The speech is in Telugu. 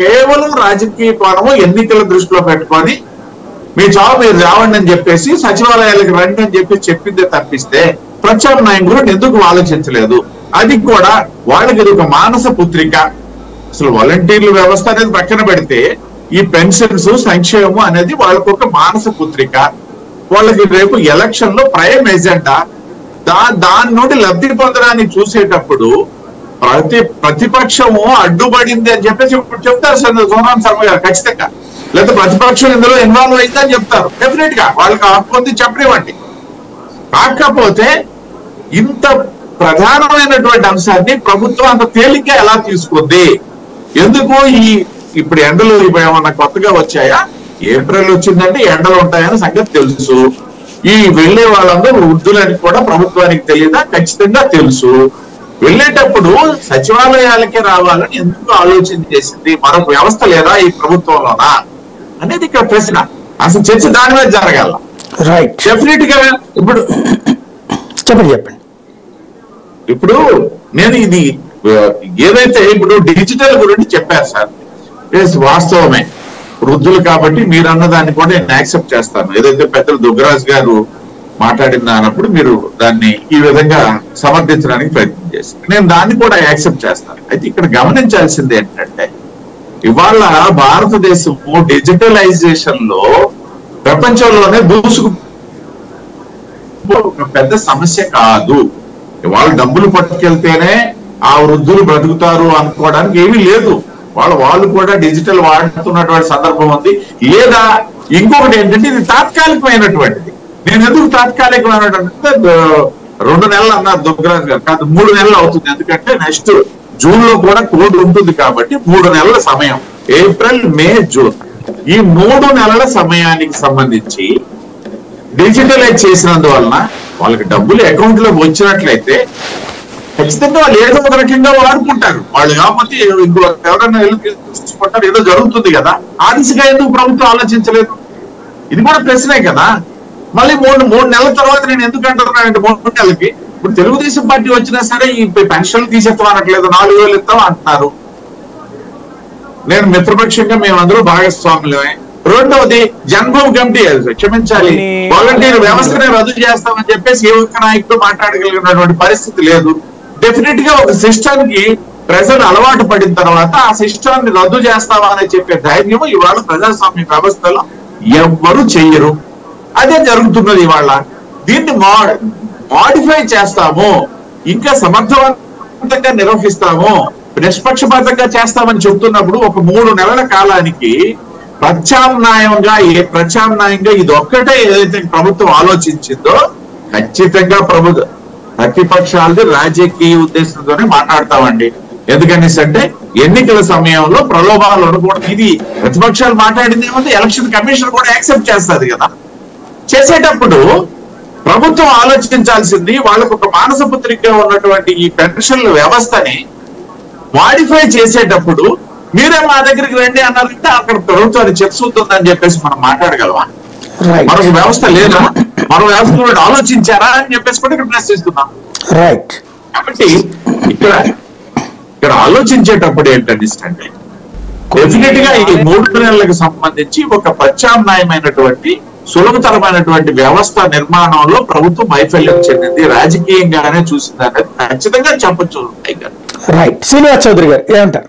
కేవలం రాజకీయ కోణము ఎన్నికల దృష్టిలో పెట్టుకొని మీ చావు మీరు రావండి అని చెప్పేసి సచివాలయాలకు రండి అని చెప్పి చెప్పిందే తప్పిస్తే ప్రత్యామ్నాయం కూడా ఎందుకు ఆలోచించలేదు? అది కూడా వాళ్ళకి ఇది ఒక మానస పుత్రిక. అసలు వాలంటీర్ల వ్యవస్థ అనేది పక్కన పెడితే ఈ పెన్షన్స్ సంక్షేమం అనేది వాళ్ళకు ఒక మానస పుత్రిక. వాళ్ళకి రేపు ఎలక్షన్ లో ప్రైమ్ ఎజెండా. దాని నుండి లబ్ధి పొందడానికి చూసేటప్పుడు ప్రతిపక్షము అడ్డుపడింది అని చెప్పేసి చెప్తారు సార్ సోనాం శర్మ గారు ఖచ్చితంగా. లేదా ప్రతిపక్షం ఇందులో ఇన్వాల్వ్ అయిందని చెప్తారు. డెఫినెట్ గా వాళ్ళకి హక్కు ఉంది, చెప్పనివ్వండి. కాకపోతే ఇంత ప్రధానమైనటువంటి అంశాన్ని ప్రభుత్వం అంత తేలిగ్గా ఎలా తీసుకుంది? ఎందుకు ఇప్పుడు ఎండలు ఏమన్నా కొత్తగా వచ్చాయా? ఏప్రిల్ వచ్చిందంటే ఎండలు ఉంటాయని సంగతి తెలుసు. ఈ వెళ్లే వాళ్ళందరూ వృద్ధులని కూడా ప్రభుత్వానికి తెలియదా? ఖచ్చితంగా తెలుసు. వెళ్ళేటప్పుడు సచివాలయాలకే రావాలని ఎందుకు ఆలోచన చేసింది? మరొక వ్యవస్థ లేదా ఈ ప్రభుత్వంలోనా అనేది ఇక్కడ ప్రశ్న. అసలు చర్చ దాని మీద జరగాల. రైట్, డెఫినెట్ గా చెప్పండి. ఇప్పుడు నేను ఇది ఏదైతే ఇప్పుడు డిజిటల్ గురించి చెప్పారు సార్, వాస్తవమే. వృద్ధులు కాబట్టి మీరు అన్నదాన్ని కూడా నేను యాక్సెప్ట్ చేస్తాను. ఏదైతే పెద్దలు దుగ్గరాజు గారు మాట్లాడిన అన్నప్పుడు మీరు దాన్ని ఈ విధంగా సమర్థించడానికి ప్రయత్నం చేశారు. నేను దాన్ని కూడా యాక్సెప్ట్ చేస్తాను. అయితే ఇక్కడ గమనించాల్సింది ఏంటంటే ఇవాళ భారతదేశము డిజిటలైజేషన్ లో ప్రపంచంలోనే ఒక పెద్ద సమస్య కాదు. ఇవాళ డబ్బులు పట్టుకెళ్తేనే ఆ వృద్ధులు బ్రతుకుతారు అనుకోవడానికి ఏమీ లేదు. వాళ్ళు కూడా డిజిటల్ వాడుతున్నటువంటి సందర్భం ఉంది. లేదా ఇంకొకటి ఏంటంటే ఇది తాత్కాలికమైనటువంటిది. నేను ఎందుకు తాత్కాలికమైనటువంటి 2 నెలలు అన్నారు దుగ్గరాజు గారు, కాదు 3 నెలలు అవుతుంది. ఎందుకంటే నెక్స్ట్ జూన్ లో కూడా కోడ్ ఉంటుంది కాబట్టి 3 నెలల సమయం, ఏప్రిల్, మే, జూన్. ఈ 3 నెలల సమయానికి సంబంధించి డిజిటలైజ్ చేసినందువలన వాళ్ళకి డబ్బులు అకౌంట్ లోకి వచ్చినట్లయితే ఖచ్చితంగా వాళ్ళు ఏదో ఒక రకంగా వాడుకుంటారు. వాళ్ళు కాకపోతే ఇంకో ఎవరైనా వెళ్ళి తీసుకుంటారు, ఏదో జరుగుతుంది కదా. ఆ దిశగా ఎందుకు ప్రభుత్వం ఆలోచించలేదు? ఇది కూడా ప్రశ్నే కదా. మళ్ళీ 3 నెలల తర్వాత నేను ఎందుకు అంటున్నానంటే 3 నెలలకి ఇప్పుడు తెలుగుదేశం పార్టీ వచ్చినా సరే ఈ పెన్షన్లు తీసేస్తామనట్లేదు, 4,000 ఇస్తాం అంటున్నారు. నేను మిత్రపక్షంగా మేమందరూ భాగస్వాములమే. రెండవది జన్మభూమి కమిటీ, క్షమించాలి, వాలంటీర్ వ్యవస్థనే రద్దు చేస్తామని చెప్పేసి ఏ ఒక్క నాయకుడు మాట్లాడగలిగినటువంటి పరిస్థితి లేదు. డెఫినెట్ గా ఒక సిస్టమ్ కి ప్రజలు అలవాటు పడిన తర్వాత ఆ సిస్టమ్ ని రద్దు చేస్తామని చెప్పే ధైర్యం ఇవాళ ప్రజాస్వామ్య వ్యవస్థలో ఎవ్వరూ చెయ్యరు. అదే జరుగుతున్నది ఇవాళ. దీన్ని మాడిఫై చేస్తాము, ఇంకా సమర్థవంతంగా నిర్వహిస్తాము, నిష్పక్షపాతంగా చేస్తామని చెప్తున్నప్పుడు ఒక 3 నెలల కాలానికి ప్రత్యామ్నాయంగా ఇది ఒక్కటే ఏదైతే ప్రభుత్వం ఆలోచించిందో ఖచ్చితంగా ప్రతిపక్షాలది రాజకీయ ఉద్దేశంతోనే మాట్లాడతామండి. ఎందుకనేసి అంటే ఎన్నికల సమయంలో ప్రలోభాలు ఉండకూడదు. ఇది ప్రతిపక్షాలు మాట్లాడింది ఏముంది, ఎలక్షన్ కమిషన్ కూడా యాక్సెప్ట్ చేస్తుంది కదా. చేసేటప్పుడు ప్రభుత్వం ఆలోచించాల్సింది వాళ్ళకు ఒక మానసపుత్రికగా ఉన్నటువంటి ఈ పెన్షన్ల వ్యవస్థని మాడిఫై చేసేటప్పుడు మీరే మా దగ్గరికి రండి అన్నారంటే అక్కడ ప్రభుత్వాన్ని చెప్తుందని చెప్పేసి మనం మాట్లాడగలమా? మరొక వ్యవస్థ లేదా? మరో వ్యవస్థ ఆలోచించారా అని చెప్పేసి కూడా ఇక్కడ ప్రశ్నిస్తున్నాం. రైట్. కాబట్టి ఇక్కడ ఆలోచించేటప్పుడు ఏంటంటే డెఫినెట్ గా ఈ 3 నెలలకు సంబంధించి ఒక ప్రత్యామ్నాయమైనటువంటి సులభతరమైనటువంటి వ్యవస్థ నిర్మాణంలో ప్రభుత్వం వైఫల్యం చెందింది, రాజకీయంగానే చూసింది అనేది ఖచ్చితంగా చెప్పచ్చు. రైట్. శ్రీనివాస్ చౌదరి గారు ఏమంటారు?